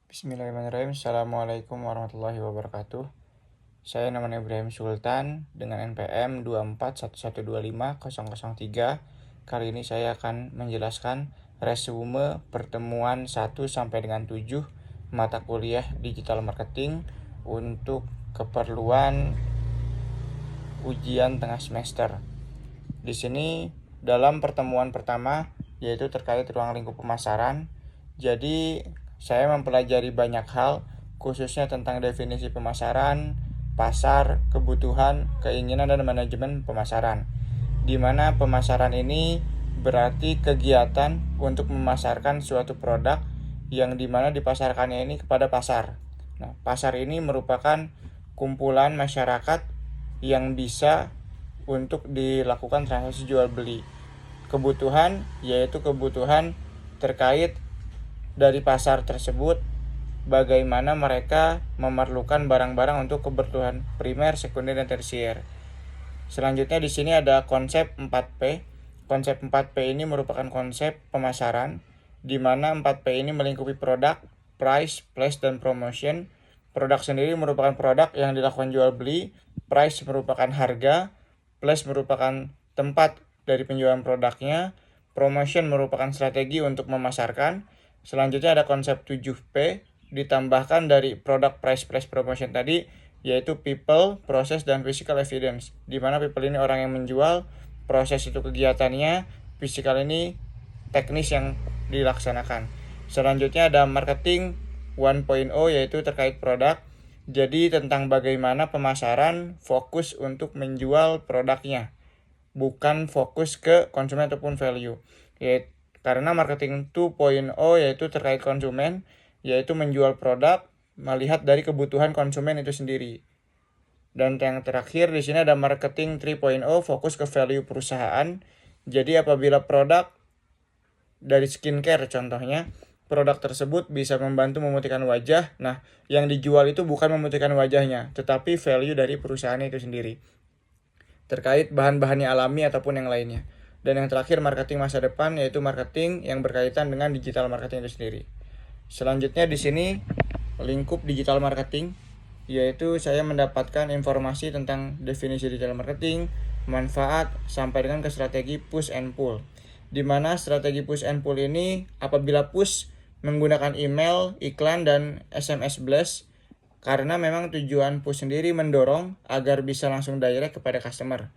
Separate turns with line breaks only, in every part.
Bismillahirrahmanirrahim. Assalamualaikum warahmatullahi wabarakatuh. Saya namanya Ibrahim Sultan dengan NPM 241125003. Kali ini saya akan menjelaskan resume pertemuan 1 sampai dengan 7 mata kuliah digital marketing untuk keperluan ujian tengah semester. Di sini dalam pertemuan pertama yaitu terkait ruang lingkup pemasaran. Jadi saya mempelajari banyak hal khususnya tentang definisi pemasaran, pasar, kebutuhan, keinginan dan manajemen pemasaran. Di mana pemasaran ini berarti kegiatan untuk memasarkan suatu produk yang dimana dipasarkannya ini kepada pasar. Nah, pasar ini merupakan kumpulan masyarakat yang bisa untuk dilakukan transaksi jual beli. Kebutuhan yaitu kebutuhan terkait dari pasar tersebut, bagaimana mereka memerlukan barang-barang untuk kebutuhan primer, sekunder, dan tersier. Selanjutnya di sini ada konsep 4P. Konsep 4P ini merupakan konsep pemasaran di mana 4P ini melingkupi produk, price, place, dan promotion. Produk sendiri merupakan produk yang dilakukan jual beli, price merupakan harga, place merupakan tempat dari penjualan produknya, promotion merupakan strategi untuk memasarkan. Selanjutnya ada konsep 7P ditambahkan dari produk, price, place, promotion tadi, yaitu people, proses, dan physical evidence. Di mana people ini orang yang menjual, proses itu kegiatannya, physical ini teknis yang dilaksanakan. Selanjutnya ada marketing 1.0 yaitu terkait produk. Jadi tentang bagaimana pemasaran fokus untuk menjual produknya, bukan fokus ke konsumen ataupun value. Karena marketing 2.0 yaitu terkait konsumen, yaitu menjual produk melihat dari kebutuhan konsumen itu sendiri. Dan yang terakhir di sini ada marketing 3.0 fokus ke value perusahaan. Jadi apabila produk dari skincare contohnya, produk tersebut bisa membantu memutihkan wajah. Nah, yang dijual itu bukan memutihkan wajahnya, tetapi value dari perusahaan itu sendiri. Terkait bahan-bahannya alami ataupun yang lainnya. Dan yang terakhir marketing masa depan yaitu marketing yang berkaitan dengan digital marketing itu sendiri. Selanjutnya di sini lingkup digital marketing, yaitu saya mendapatkan informasi tentang definisi digital marketing, manfaat, sampai dengan ke strategi push and pull. Di mana strategi push and pull ini apabila push menggunakan email, iklan, dan SMS blast, karena memang tujuan push sendiri mendorong agar bisa langsung direct kepada customer.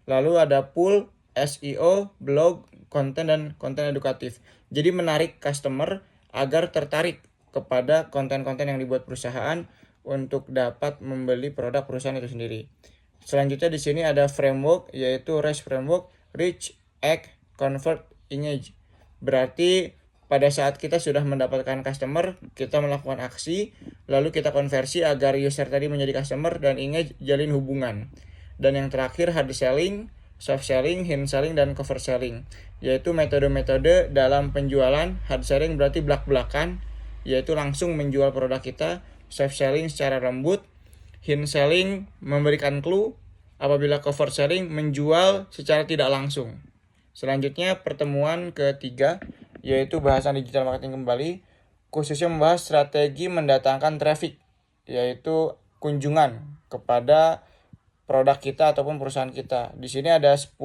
Lalu ada pull, SEO, blog, konten, dan konten edukatif. Jadi menarik customer agar tertarik kepada konten-konten yang dibuat perusahaan untuk dapat membeli produk perusahaan itu sendiri. Selanjutnya di sini ada framework yaitu RACE framework, Reach, Act, Convert, Engage. Berarti pada saat kita sudah mendapatkan customer, kita melakukan aksi, lalu kita konversi agar user tadi menjadi customer, dan engage, jalin hubungan. Dan yang terakhir hard selling, soft selling, hint selling, dan cover selling, yaitu metode-metode dalam penjualan. Hard selling berarti belak-belakan, yaitu langsung menjual produk kita. Soft selling secara lembut, hint selling memberikan clue, apabila cover selling menjual secara tidak langsung. Selanjutnya pertemuan ketiga yaitu bahasan digital marketing kembali, khususnya membahas strategi mendatangkan traffic, yaitu kunjungan kepada produk kita ataupun perusahaan kita. Di sini ada 10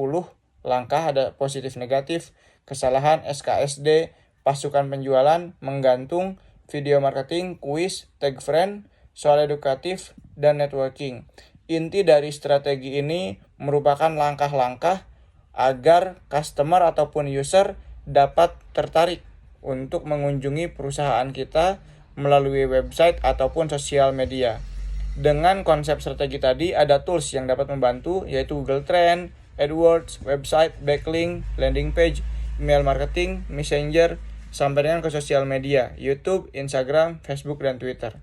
langkah, ada positif negatif, kesalahan, SKSD, pasukan penjualan, menggantung, video marketing, kuis, tag friend, soal edukatif, dan networking. Inti dari strategi ini merupakan langkah-langkah agar customer ataupun user dapat tertarik untuk mengunjungi perusahaan kita melalui website ataupun sosial media. Dengan konsep strategi tadi ada tools yang dapat membantu yaitu Google Trend, AdWords, website, backlink, landing page, email marketing, messenger, sampai dengan ke sosial media, YouTube, Instagram, Facebook, dan Twitter.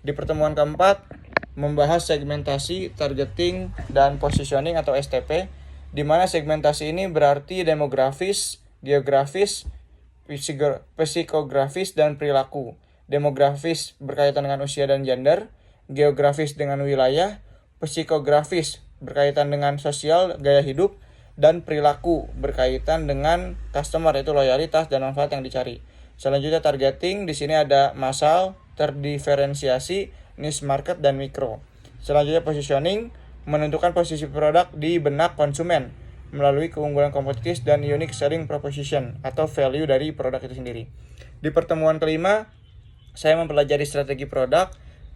Di pertemuan keempat membahas segmentasi, targeting, dan positioning atau STP, di mana segmentasi ini berarti demografis, geografis, psikografis, dan perilaku. Demografis berkaitan dengan usia dan gender, geografis dengan wilayah, psikografis berkaitan dengan sosial, gaya hidup, dan perilaku berkaitan dengan customer, itu loyalitas dan manfaat yang dicari. Selanjutnya targeting, di sini ada massal, terdiferensiasi, niche market, dan mikro. Selanjutnya positioning, menentukan posisi produk di benak konsumen melalui keunggulan kompetitif dan unique selling proposition atau value dari produk itu sendiri. Di pertemuan kelima, saya mempelajari strategi produk,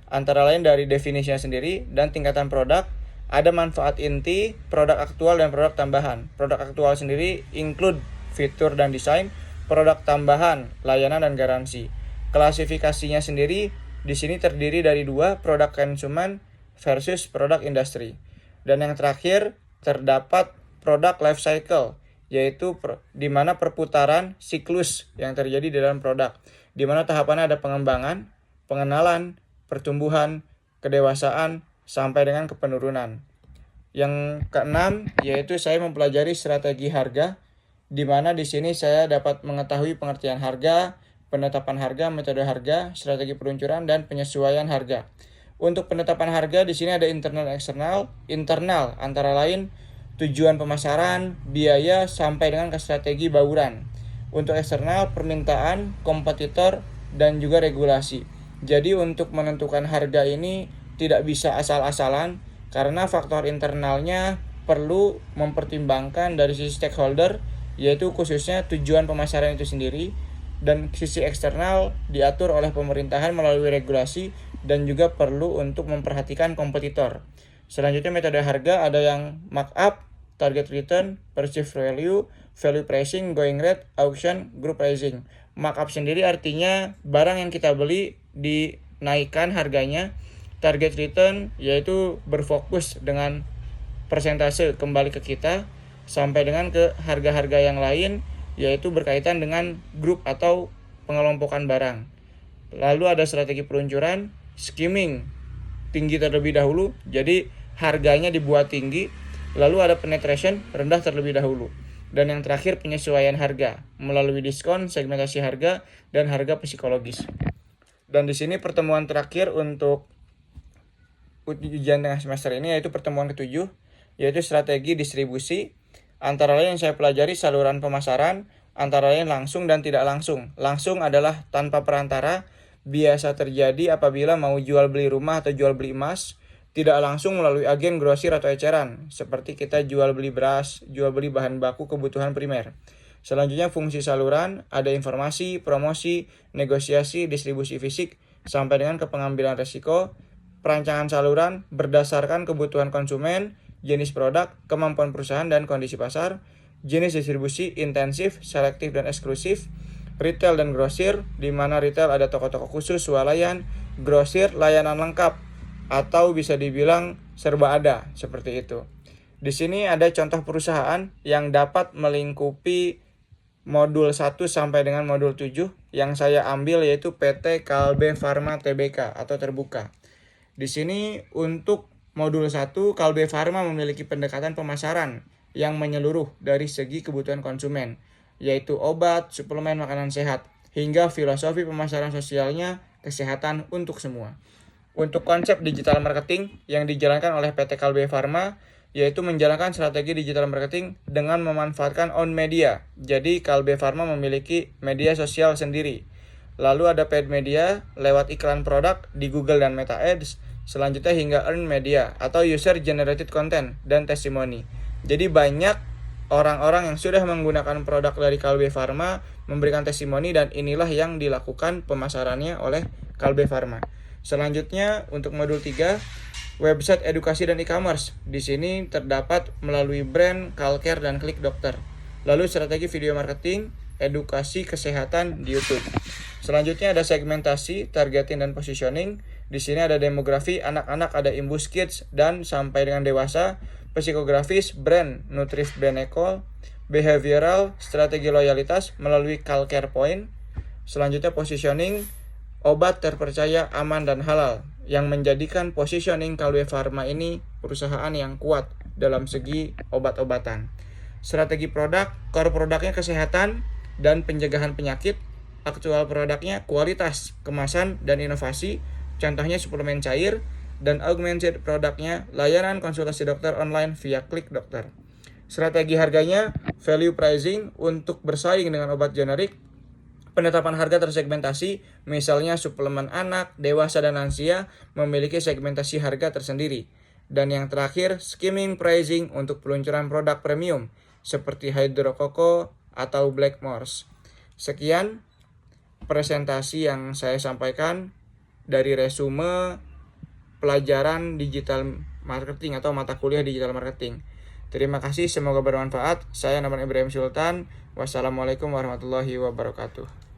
antara lain dari definisinya sendiri dan tingkatan produk. Ada manfaat inti, produk aktual, dan produk tambahan. Produk aktual sendiri include fitur dan desain, produk tambahan, layanan dan garansi. Klasifikasinya sendiri di sini terdiri dari 2, produk konsumen versus produk industri. Dan yang terakhir terdapat produk life cycle, yaitu di mana perputaran siklus yang terjadi di dalam produk, di mana tahapannya ada pengembangan, pengenalan, pertumbuhan, kedewasaan, sampai dengan kepenurunan. Yang keenam, yaitu saya mempelajari strategi harga, di mana di sini saya dapat mengetahui pengertian harga, penetapan harga, metode harga, strategi peluncuran, dan penyesuaian harga. Untuk penetapan harga di sini ada internal dan eksternal. Internal antara lain tujuan pemasaran, biaya, sampai dengan ke strategi bauran. Untuk eksternal, permintaan, kompetitor, dan juga regulasi. Jadi untuk menentukan harga ini tidak bisa asal-asalan, karena faktor internalnya perlu mempertimbangkan dari sisi stakeholder, yaitu khususnya tujuan pemasaran itu sendiri, dan sisi eksternal diatur oleh pemerintahan melalui regulasi, dan juga perlu untuk memperhatikan kompetitor. Selanjutnya metode harga ada yang markup, target return, perceived value, value pricing, going rate, auction, group pricing. Markup sendiri artinya barang yang kita beli dinaikkan harganya. Target return yaitu berfokus dengan persentase kembali ke kita, sampai dengan ke harga-harga yang lain yaitu berkaitan dengan grup atau pengelompokan barang. Lalu ada strategi peluncuran, skimming, tinggi terlebih dahulu, jadi harganya dibuat tinggi. Lalu ada penetration, rendah terlebih dahulu. Dan yang terakhir penyesuaian harga melalui diskon, segmentasi harga, dan harga psikologis. Dan di sini pertemuan terakhir untuk ujian tengah semester ini yaitu pertemuan ke-7, yaitu strategi distribusi. Antara lain yang saya pelajari saluran pemasaran, antara lain langsung dan tidak langsung. Langsung adalah tanpa perantara, biasa terjadi apabila mau jual beli rumah atau jual beli emas. Tidak langsung melalui agen, grosir, atau eceran, seperti kita jual beli beras, jual beli bahan baku kebutuhan primer. Selanjutnya fungsi saluran, ada informasi, promosi, negosiasi, distribusi fisik, sampai dengan ke pengambilan resiko. Perancangan saluran berdasarkan kebutuhan konsumen, jenis produk, kemampuan perusahaan, dan kondisi pasar. Jenis distribusi intensif, selektif, dan eksklusif. Retail dan grosir, di mana retail ada toko-toko khusus, swalayan, grosir, layanan lengkap, atau bisa dibilang serba ada, seperti itu. Di sini ada contoh perusahaan yang dapat melingkupi modul 1 sampai dengan modul 7 yang saya ambil, yaitu PT Kalbe Farma Tbk atau terbuka. Di sini untuk modul 1, Kalbe Farma memiliki pendekatan pemasaran yang menyeluruh dari segi kebutuhan konsumen, yaitu obat, suplemen, makanan sehat, hingga filosofi pemasaran sosialnya, kesehatan untuk semua. Untuk konsep digital marketing yang dijalankan oleh PT Kalbe Farma, yaitu menjalankan strategi digital marketing dengan memanfaatkan own media. Jadi Kalbe Farma memiliki media sosial sendiri. Lalu ada paid media lewat iklan produk di Google dan Meta Ads. Selanjutnya hingga earned media atau user generated content dan testimoni. Jadi banyak orang-orang yang sudah menggunakan produk dari Kalbe Farma memberikan testimoni, dan inilah yang dilakukan pemasarannya oleh Kalbe Farma. Selanjutnya untuk modul 3, website edukasi dan e-commerce. Di sini terdapat melalui brand, Kalcare, dan Klik Dokter. Lalu strategi video marketing, edukasi kesehatan di YouTube. Selanjutnya ada segmentasi, targeting, dan positioning. Di sini ada demografi, anak-anak, ada imbus kids, dan sampai dengan dewasa. Psikografis, brand, Nutrif Brand Eco. Behavioral, strategi loyalitas melalui Kalcare Point. Selanjutnya positioning, obat terpercaya, aman, dan halal, yang menjadikan positioning Kalbe Farma ini perusahaan yang kuat dalam segi obat-obatan. Strategi produk, core produknya kesehatan dan pencegahan penyakit, aktual produknya kualitas, kemasan, dan inovasi, contohnya suplemen cair, dan augmented produknya layanan konsultasi dokter online via Klik Dokter. Strategi harganya value pricing untuk bersaing dengan obat generik, Penetapan harga tersegmentasi, misalnya suplemen anak, dewasa, dan lansia memiliki segmentasi harga tersendiri. Dan yang terakhir, skimming pricing untuk peluncuran produk premium seperti Hydro Coco atau Blackmores. Sekian presentasi yang saya sampaikan dari resume pelajaran digital marketing atau mata kuliah digital marketing. Terima kasih, semoga bermanfaat. Saya Naman Ibrahim Sultan. Wassalamualaikum warahmatullahi wabarakatuh.